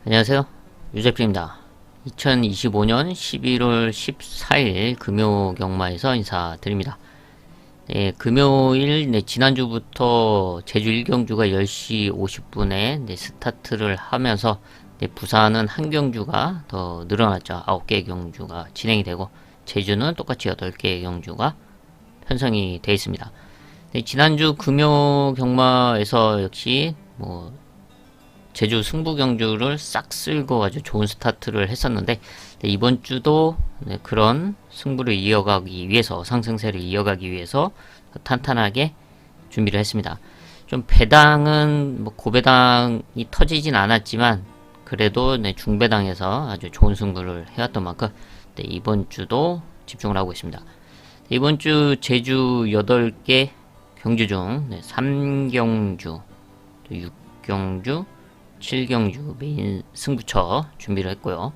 안녕하세요. 유재필입니다. 2025년 11월 14일 금요경마에서 인사드립니다. 네, 금요일 지난주부터 제주 1경주가 10시 50분에 스타트를 하면서 부산은 한 경주가 더 늘어났죠. 9개의 경주가 진행이 되고 제주는 똑같이 8개의 경주가 편성이 되어 있습니다. 지난주 금요경마에서 역시 제주 승부 경주를 싹 쓸고 아주 좋은 스타트를 했었는데 이번 주도 그런 승부를 이어가기 위해서 상승세를 이어가기 위해서 탄탄하게 준비를 했습니다. 좀 배당은 고배당이 터지진 않았지만 그래도 중배당에서 아주 좋은 승부를 해왔던 만큼 이번 주도 집중을 하고 있습니다. 이번 주 제주 8개 경주 중 3경주, 6경주, 7경주 메인 승부처 준비를 했고요.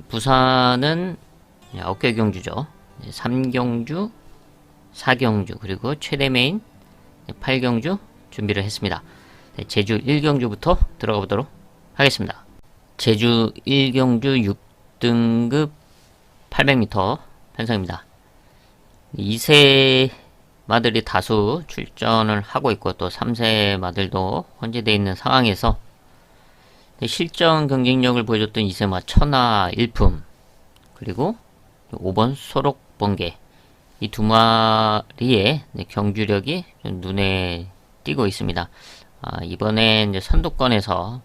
부산은 9개 경주죠. 3경주, 4경주, 그리고 최대 메인 8경주 준비를 했습니다. 제주 1경주부터 들어가 보도록 하겠습니다. 제주 1경주 6등급 800m 편성입니다. 2세 마들이 다수 출전을 하고 있고 또 3세 마들도 혼재되어 있는 상황에서 실전 경쟁력을 보여줬던 2세마 천하 일품 그리고 5번 소록번개 이 두 마리의 경주력이 좀 눈에 띄고 있습니다. 이번에 이제 선두권에서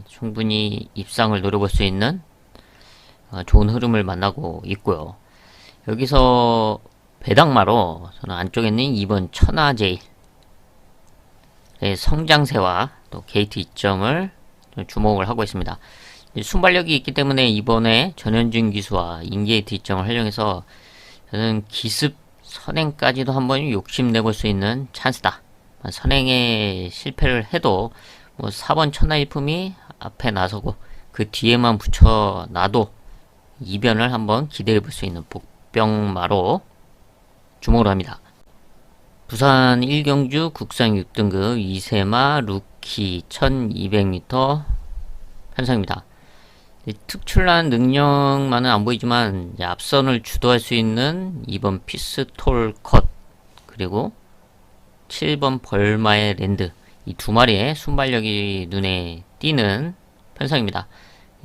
충분히 입상을 노려볼 수 있는 좋은 흐름을 만나고 있고요. 여기서 배당마로 저는 안쪽에 있는 2번 천하제일 성장세와 또 게이트 이점을 주목을 하고 있습니다. 순발력이 있기 때문에 이번에 전현준 기수와 인게이트 이점을 활용해서 저는 기습 선행까지도 한번 욕심내볼 수 있는 찬스다. 선행에 실패를 해도 4번 천하일품이 앞에 나서고 그 뒤에만 붙여놔도 이변을 한번 기대해볼 수 있는 복병마로 주목을 합니다. 부산 1경주 국상 6등급 2세마 루키 1200m 편성입니다. 특출난 능력만은 안 보이지만 앞선을 주도할 수 있는 2번 피스톨 컷 그리고 7번 벌마의 랜드 이 두 마리의 순발력이 눈에 띄는 편성입니다.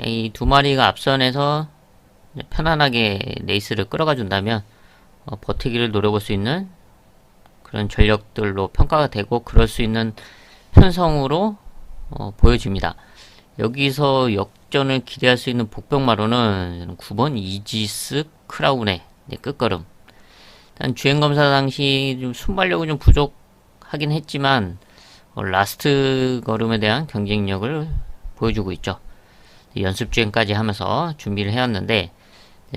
이 두 마리가 앞선에서 편안하게 레이스를 끌어가 준다면 버티기를 노려볼 수 있는 그런 전력들로 평가가 되고 그럴 수 있는 편성으로 보여집니다. 여기서 역전을 기대할 수 있는 복병마로는 9번 이지스 크라운의 끝걸음. 일단 주행검사 당시 좀 순발력은 좀 부족하긴 했지만 라스트 걸음에 대한 경쟁력을 보여주고 있죠. 연습 주행까지 하면서 준비를 해왔는데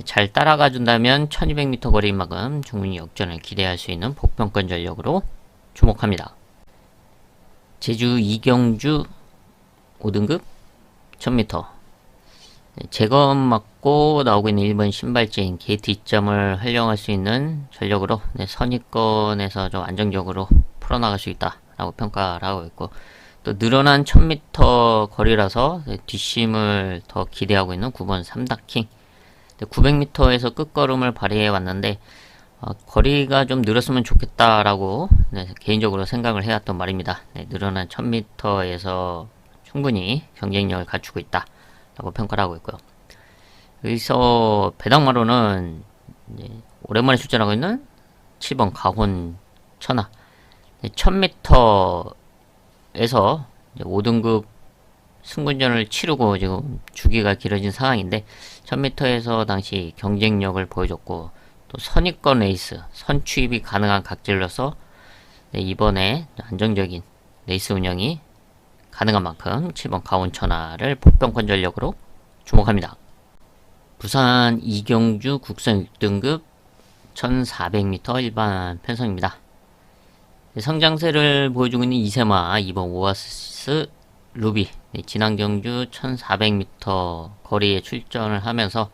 잘 따라가 준다면 1200m 거리인 만큼 충분히 역전을 기대할 수 있는 복병권 전력으로 주목합니다. 제주 2경주 5등급 1000m 재검 맞고 나오고 있는 1번 신발제인 게이트 이점을 활용할 수 있는 전력으로 선입권에서 좀 안정적으로 풀어나갈 수 있다라고 평가를 하고 있고 또 늘어난 1000m 거리라서 뒷심을 더 기대하고 있는 9번 삼다킹 900m에서 끝걸음을 발휘해 왔는데 거리가 좀 늘었으면 좋겠다라고 개인적으로 생각을 해왔던 말입니다. 늘어난 1000m에서 충분히 경쟁력을 갖추고 있다 라고 평가를 하고 있고요. 여기서 배당마로는 오랜만에 출전하고 있는 7번 가혼 천하 1000m에서 5등급 승군전을 치르고 지금 주기가 길어진 상황인데 1000m에서 당시 경쟁력을 보여줬고 또 선입권 레이스 선취입이 가능한 각질로서 이번에 안정적인 레이스 운영이 가능한 만큼 7번 가온천하를 복병권 전력으로 주목합니다. 부산 2경주 국선 6등급 1400m 일반 편성입니다. 성장세를 보여주고 있는 2세마 2번 오아시스 루비 지난 경주 1400m 거리에 출전을 하면서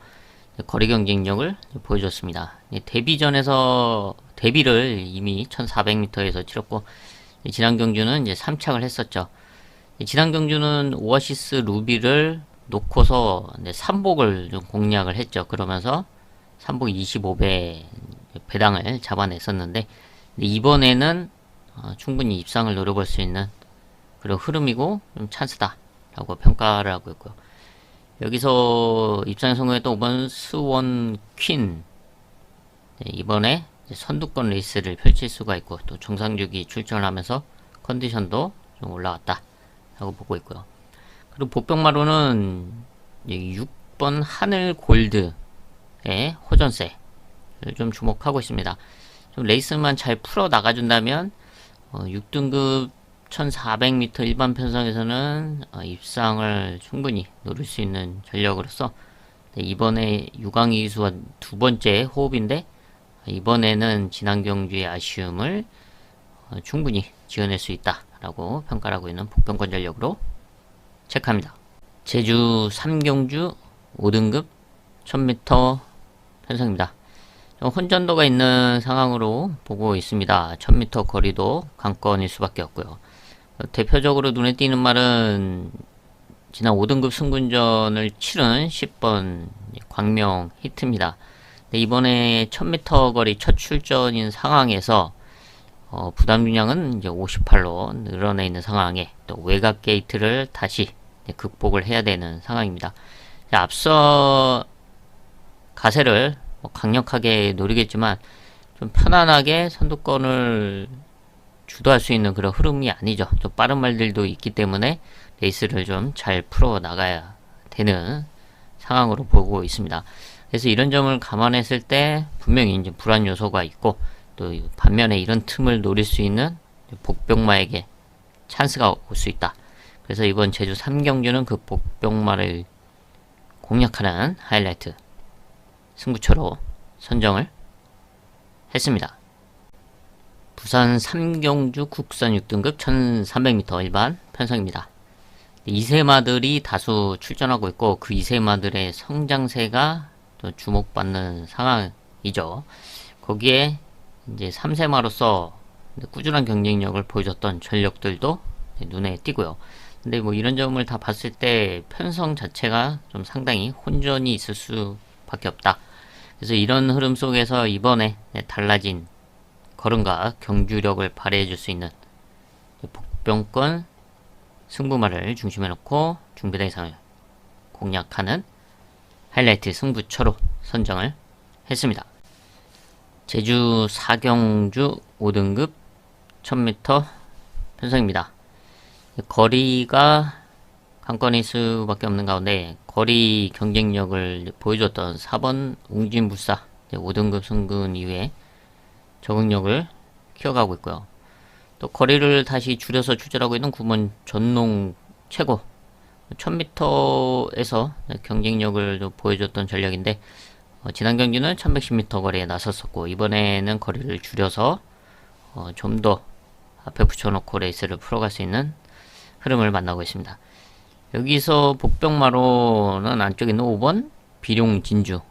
거리 경쟁력을 보여줬습니다. 데뷔전에서 데뷔를 이미 1400m에서 치렀고 지난 경주는 이제 3착을 했었죠. 지난 경주는 오아시스 루비를 놓고서 3복을 좀 공략을 했죠. 그러면서 3복 25배 배당을 잡아냈었는데 이번에는 충분히 입상을 노려볼 수 있는 그런 흐름이고 좀 찬스다 라고 평가를 하고 있고요. 여기서 입상에 성공했던 5번 스원 퀸, 이번에 선두권 레이스를 펼칠 수가 있고 또 정상주기 출전을 하면서 컨디션도 좀 올라왔다 라고 보고 있고요. 그리고 복병마로는 6번 하늘 골드의 호전세를 좀 주목하고 있습니다. 좀 레이스만 잘 풀어 나가준다면 6등급 1400m 일반 편성에서는 입상을 충분히 노릴 수 있는 전력으로서 이번에 유광희 기수와 두 번째 호흡인데 이번에는 지난 경주의 아쉬움을 충분히 지어낼 수 있다라고 평가를 하고 있는 복병권 전력으로 체크합니다. 제주 3경주 5등급 1000m 편성입니다. 혼전도가 있는 상황으로 보고 있습니다. 1000m 거리도 관건일 수밖에 없고요. 대표적으로 눈에 띄는 말은 지난 5등급 승군전을 치른 10번 광명 히트입니다. 이번에 1000m 거리 첫 출전인 상황에서 부담 균형은 이제 58로 늘어나 있는 상황에 또 외곽 게이트를 다시 극복을 해야 되는 상황입니다. 앞서 가세를 강력하게 노리겠지만 좀 편안하게 선두권을 주도할 수 있는 그런 흐름이 아니죠. 좀 빠른 말들도 있기 때문에 레이스를 좀 잘 풀어 나가야 되는 상황으로 보고 있습니다. 그래서 이런 점을 감안했을 때 분명히 이제 불안 요소가 있고 또 반면에 이런 틈을 노릴 수 있는 복병마에게 찬스가 올 수 있다. 그래서 이번 제주 3경주는 그 복병마를 공략하는 하이라이트 승부처로 선정을 했습니다. 부산 3경주 국산 6등급 1300m 일반 편성입니다. 이세마들이 다수 출전하고 있고 그 이세마들의 성장세가 또 주목받는 상황이죠. 거기에 이제 3세마로서 꾸준한 경쟁력을 보여줬던 전력들도 눈에 띄고요. 근데 뭐 이런 점을 다 봤을 때 편성 자체가 좀 상당히 혼전이 있을 수밖에 없다. 그래서 이런 흐름 속에서 이번에 달라진 걸음과 경주력을 발휘해 줄 수 있는 복병권 승부마를 중심에 놓고 중배당 이상을 공략하는 하이라이트 승부처로 선정을 했습니다. 제주 4경주 5등급 1000m 편성입니다. 거리가 관건일 수밖에 없는 가운데 거리 경쟁력을 보여줬던 4번 웅진불사 5등급 승군 이후에 적응력을 키워가고 있고요. 또 거리를 다시 줄여서 출전하고 있는 9번 전농 최고 1000m에서 경쟁력을 보여줬던 전력인데 지난 경기는 1110m 거리에 나섰었고 이번에는 거리를 줄여서 좀 더 앞에 붙여놓고 레이스를 풀어갈 수 있는 흐름을 만나고 있습니다. 여기서 복병마로는 안쪽에 있는 5번 비룡 진주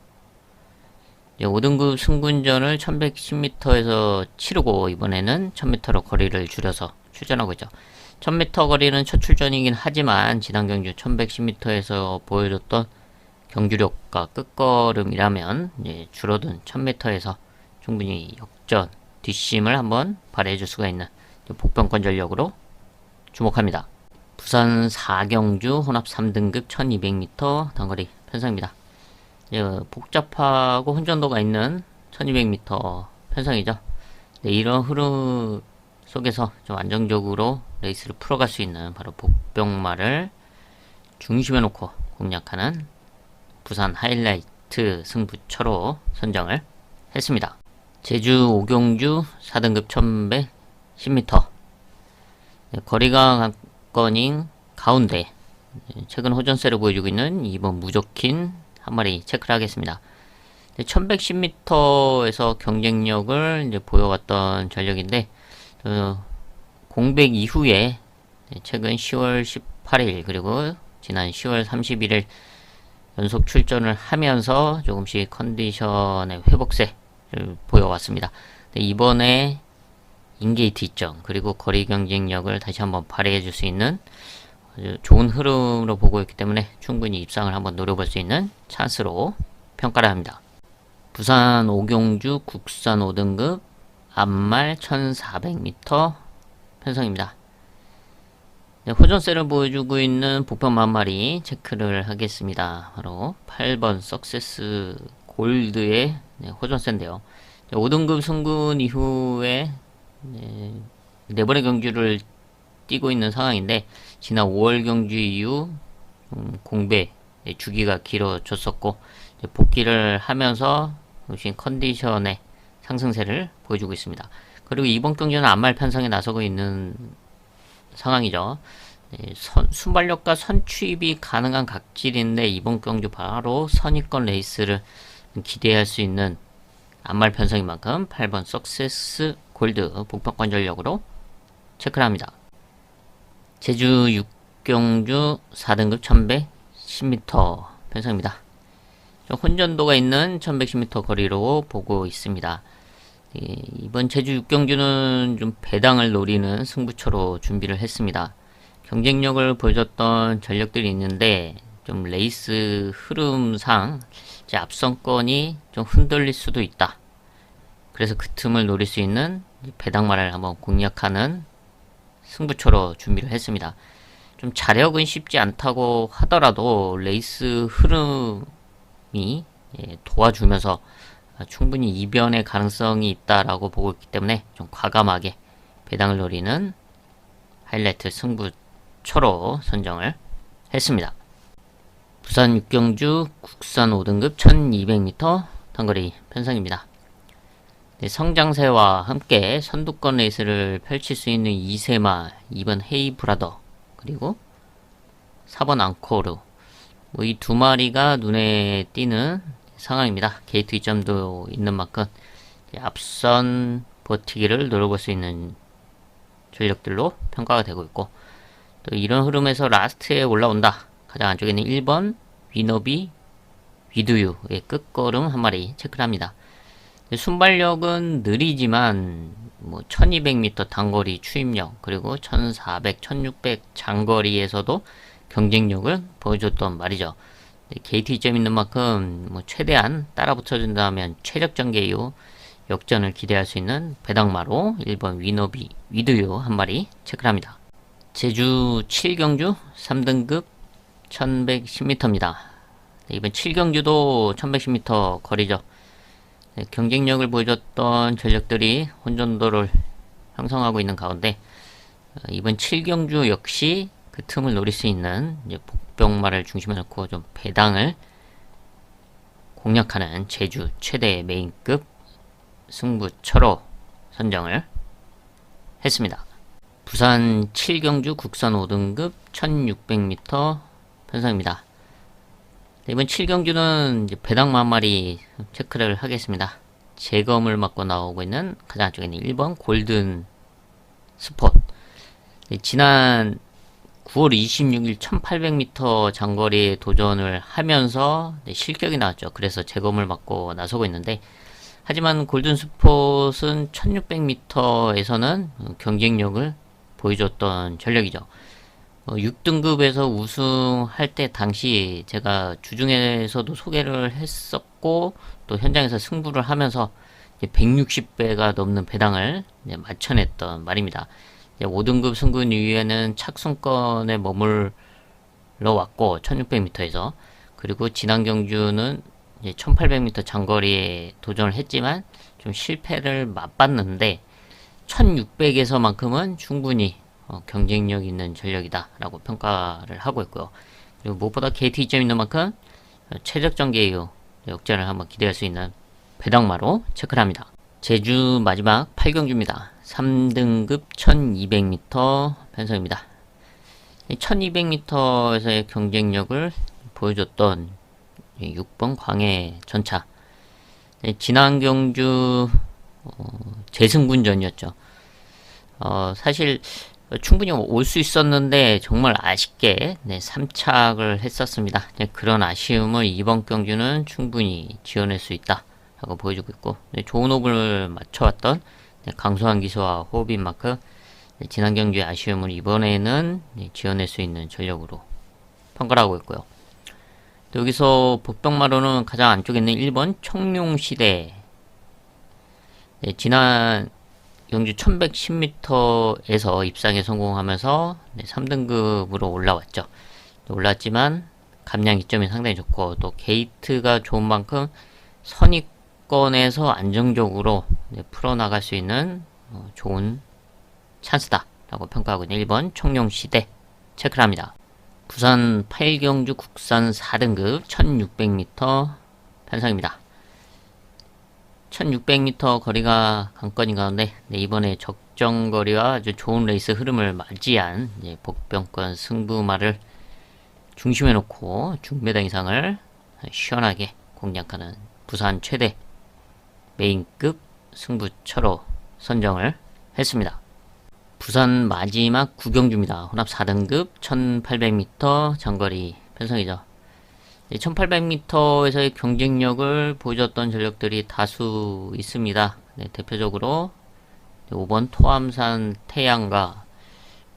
5등급 승군전을 1110m에서 치르고 이번에는 1000m로 거리를 줄여서 출전하고 있죠. 1000m 거리는 첫 출전이긴 하지만 지난 경주 1110m에서 보여줬던 경주력과 끝걸음이라면 줄어든 1000m에서 충분히 역전 뒷심을 한번 발휘해 줄 수가 있는 복병권 전력으로 주목합니다. 부산 4경주 혼합 3등급 1200m 단거리 편성입니다. 복잡하고 혼전도가 있는 1200m 편성이죠. 이런 흐름 속에서 좀 안정적으로 레이스를 풀어갈 수 있는 바로 복병마를 중심에 놓고 공략하는 부산 하이라이트 승부처로 선정을 했습니다. 제주 5경주 4등급 1110m 거리가 관건인 가운데 최근 호전세를 보여주고 있는 2번 무적힌 한 마리 체크를 하겠습니다. 1110m에서 경쟁력을 이제 보여왔던 전력인데 공백 이후에 최근 10월 18일 그리고 지난 10월 31일 연속 출전을 하면서 조금씩 컨디션의 회복세를 보여왔습니다. 이번에 인게이트 이점 그리고 거리 경쟁력을 다시 한번 발휘해 줄 수 있는 아주 좋은 흐름으로 보고 있기 때문에 충분히 입상을 한번 노려볼 수 있는 찬스로 평가를 합니다. 부산 오경주 국산 5등급 앞말 1400m 편성입니다. 네, 호전세를 보여주고 있는 복평 한 마리 체크를 하겠습니다. 바로 8번 석세스 골드의 호전세인데요. 5등급 승군 이후에 네 번의 경주를 뛰고 있는 상황인데, 지난 5월 경주 이후 공배 주기가 길어졌었고, 복귀를 하면서 컨디션의 상승세를 보여주고 있습니다. 그리고 이번 경주는 앞말 편성에 나서고 있는 상황이죠. 순발력과 선취입이 가능한 각질인데, 이번 경주 바로 선입권 레이스를 기대할 수 있는 앞말 편성인 만큼 8번 석세스 골드 복평권 전력으로 체크를 합니다. 제주 6경주 4등급 1110m 편성입니다. 혼전도가 있는 1110m 거리로 보고 있습니다. 이번 제주 6경주는 좀 배당을 노리는 승부처로 준비를 했습니다. 경쟁력을 보여줬던 전력들이 있는데, 좀 레이스 흐름상 이제 앞선권이 좀 흔들릴 수도 있다. 그래서 그 틈을 노릴 수 있는 배당말을 한번 공략하는 승부처로 준비를 했습니다. 좀 자력은 쉽지 않다고 하더라도 레이스 흐름이 도와주면서 충분히 이변의 가능성이 있다라고 보고 있기 때문에 좀 과감하게 배당을 노리는 하이라이트 승부처로 선정을 했습니다. 부산 6경주 국산 5등급 1200m 단거리 편성입니다. 성장세와 함께 선두권 레이스를 펼칠 수 있는 2세마, 2번 헤이 브라더, 그리고 4번 앙코르, 이 두 마리가 눈에 띄는 상황입니다. 게이트 2점도 있는 만큼 앞선 버티기를 노려볼 수 있는 전력들로 평가가 되고 있고, 또 이런 흐름에서 라스트에 올라온다. 가장 안쪽에는 1번 위너비 위두유의 끝걸음 한 마리 체크를 합니다. 순발력은 느리지만 1200m 단거리 추임력, 그리고 1400, 1600 장거리에서도 경쟁력을 보여줬던 말이죠. 게이트 2점 있는 만큼 최대한 따라 붙여준다면 최적 전개 이후 역전을 기대할 수 있는 배당마로 1번 위너비 위두유 한 마리 체크를 합니다. 제주 7경주 3등급 1110m입니다. 이번 7경주도 1110m 거리죠. 경쟁력을 보여줬던 전력들이 혼전도를 형성하고 있는 가운데, 이번 7경주 역시 그 틈을 노릴 수 있는 복병말을 중심에 놓고 좀 배당을 공략하는 제주 최대 메인급 승부처로 선정을 했습니다. 부산 7경주 국산 5등급 1600m 편성입니다. 이번 7경주는 이제 배당마 한 마리 체크를 하겠습니다. 재검을 맞고 나오고 있는 가장 안쪽에 있는 1번 골든 스폿. 지난 9월 26일 1800m 장거리에 도전을 하면서 실격이 나왔죠. 그래서 재검을 맞고 나서고 있는데, 하지만 골든 스폿은 1600m에서는 경쟁력을 보여줬던 전력이죠. 6등급에서 우승할 때 당시 제가 주중에서도 소개를 했었고, 또 현장에서 승부를 하면서 160배가 넘는 배당을 맞춰냈던 말입니다. 5등급 승군 이후에는 착순권에 머물러 왔고 1600m에서, 그리고 지난 경주는 1800m 장거리에 도전을 했지만 좀 실패를 맛봤는데, 1600에서만큼은 충분히 경쟁력 있는 전력이다 라고 평가를 하고 있고요. 그리고 무엇보다 게이트 2점 있는 만큼 최적 전개 이후 역전을 한번 기대할 수 있는 배당마로 체크를 합니다. 제주 마지막 8경주입니다. 3등급 1200m 편성입니다. 1200m에서의 경쟁력을 보여줬던 6번 광해 전차. 지난 경주 재승군전이었죠. 사실 충분히 올 수 있었는데 정말 아쉽게 3착을 했었습니다. 그런 아쉬움을 이번 경주는 충분히 지어낼 수 있다 라고 보여주고 있고, 좋은 호흡을 맞춰왔던 강소한 기수와 호흡인 만큼 지난 경기의 아쉬움을 이번에는 지어낼 수 있는 전력으로 평가를 하고 있고요. 여기서 복병마로는 가장 안쪽에 있는 1번 청룡시대. 지난 경주 1110m에서 입상에 성공하면서 3등급으로 올라왔죠. 올랐지만 감량 이점이 상당히 좋고 또 게이트가 좋은 만큼 선입권에서 안정적으로 풀어나갈 수 있는 좋은 찬스다 라고 평가하고 있는 1번 청룡시대 체크를 합니다. 부산 8경주 국산 4등급 1600m 편성입니다. 1600m 거리가 관건인 가운데 이번에 적정거리와 아주 좋은 레이스 흐름을 맞이한 복병권 승부마를 중심에 놓고 중매당 이상을 시원하게 공략하는 부산 최대 메인급 승부처로 선정을 했습니다. 부산 마지막 9경주입니다. 혼합 4등급 1800m 장거리 편성이죠. 1800m에서의 경쟁력을 보여줬던 전력들이 다수 있습니다. 대표적으로 5번 토암산 태양과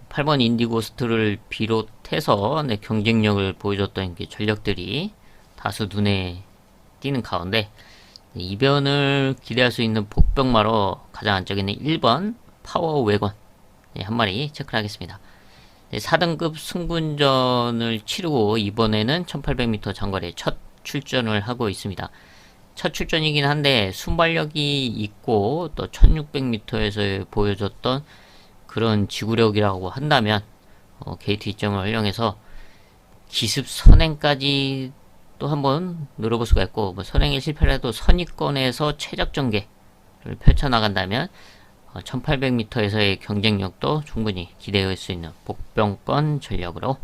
8번 인디고스트를 비롯해서 경쟁력을 보여줬던 전력들이 다수 눈에 띄는 가운데 이변을 기대할 수 있는 복병마로 가장 안쪽에 있는 1번 파워 웨건 한 마리 체크를 하겠습니다. 4등급 승분전을 치르고 이번에는 1800m 장거리에 첫 출전을 하고 있습니다. 첫 출전이긴 한데 순발력이 있고 또 1600m에서 보여줬던 그런 지구력이라고 한다면 게이트 이점을 활용해서 기습 선행까지 또 한번 늘어볼 수가 있고 선행에 실패를 해도 선입권에서 최적 전개를 펼쳐나간다면 1800m에서의 경쟁력도 충분히 기대할 수 있는 복병권 전력으로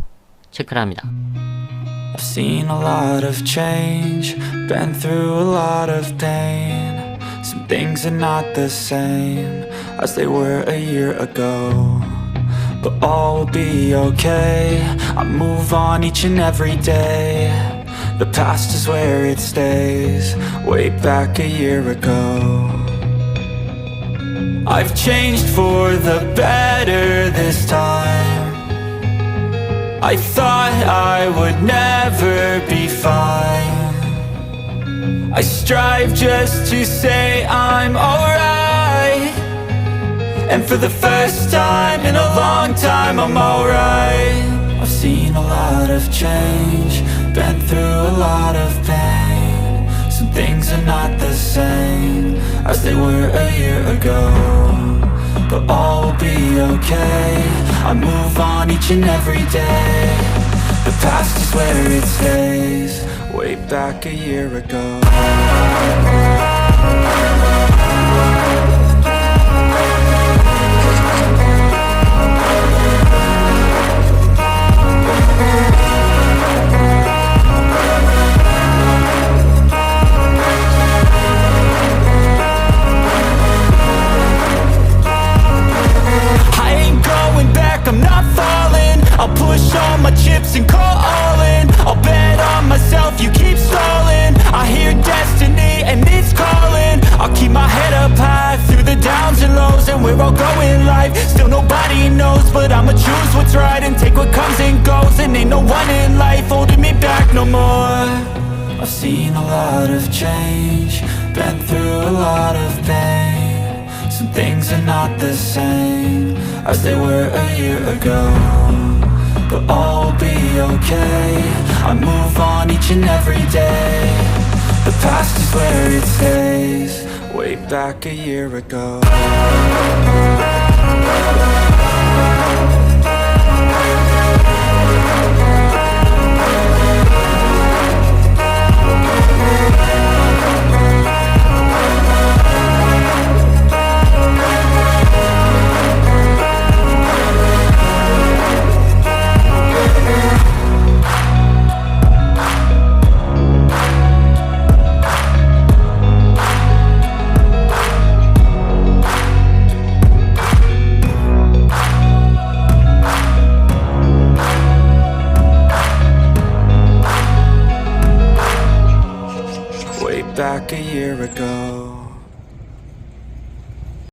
체크를 합니다. I've seen a lot of change, been through a lot of pain. Some things are not the same as they were a year ago, but all will be okay. I move on each and every day. The past is where it stays, way back a year ago. I've changed for the better this time. I thought I would never be fine. I strive just to say I'm alright, and for the first time in a long time I'm alright. I've seen a lot of change, been through a lot of pain. Some things are not the same as they were a year ago, but all will be okay. I move on each and every day. The past is where it stays, way back a year ago. I'm not falling, I'll push all my chips and call all in. I'll bet on myself, you keep stalling. I hear destiny and it's calling. I'll keep my head up high through the downs and lows, and we're all going life. Still nobody knows, but I'ma choose what's right and take what comes and goes. And ain't no one in life holding me back no more. I've seen a lot of change, been through a lot of pain. Some things are not the same as they were a year ago, but all will be okay. I move on each and every day. The past is where it stays, way back a year ago. Back a year ago.